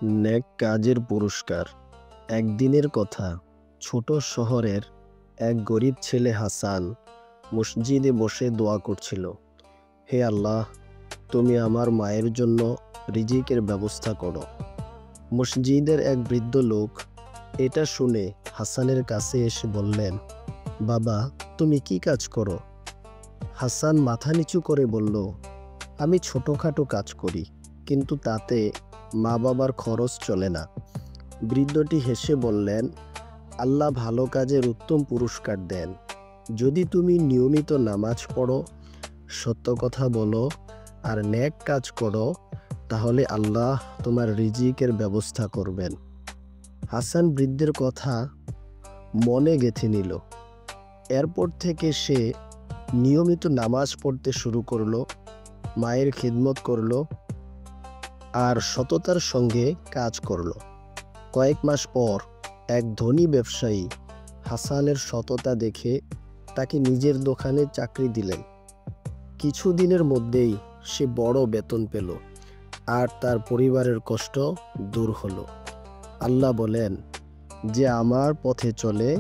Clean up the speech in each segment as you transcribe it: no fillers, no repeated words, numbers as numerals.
নেক কাজের পুরস্কার। একদিনের কথা, ছোট শহরের এক গরিব ছেলে হাসান মসজিদে বসে দোয়া করছিল, হে আল্লাহ, তুমি আমার মায়ের জন্য রিজিকের ব্যবস্থা করো। মসজিদের এক বৃদ্ধ লোক এটা শুনে হাসানের কাছে এসে বললেন, বাবা, তুমি কি কাজ করো? হাসান মাথা নিচু করে বলল, আমি ছোটখাটো কাজ করি, কিন্তু তাতে মা বাবার খরচ চলে না। বৃদ্ধটি হেসে বললেন, আল্লাহ ভালো কাজের উত্তম পুরস্কার দেন। যদি তুমি নিয়মিত নামাজ পড়ো, সত্য কথা বলো আর নেক কাজ করো, তাহলে আল্লাহ তোমার রিজিকের ব্যবস্থা করবেন। হাসান বৃদ্ধের কথা মনে গেঁথে নিল। এরপর থেকে সে নিয়মিত নামাজ পড়তে শুরু করলো, মায়ের খিদমত করলো আর সততার সঙ্গে কাজ করলো। কয়েক মাস পর এক ধনী ব্যবসায়ী হাসানের সততা দেখে তাকে নিজের দোকানে চাকরি দিলেন। কিছুদিনের মধ্যেই সে বড় বেতন পেল আর তার পরিবারের কষ্ট দূর হলো। আল্লাহ বলেন, যে আমার পথে চলে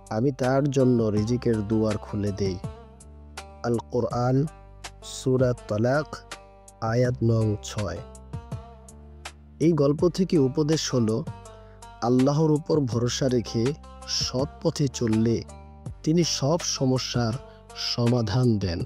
আমি তার জন্য রিজিকের দুয়ার খুলে দেই। আল কোরআন, সূরা তালাক, আয়াত নং 6। এই গল্প থেকে উপদেশ হলো, আল্লাহর উপর ভরসা রেখে সৎ পথে চললে তিনি সব সমস্যার সমাধান দেন।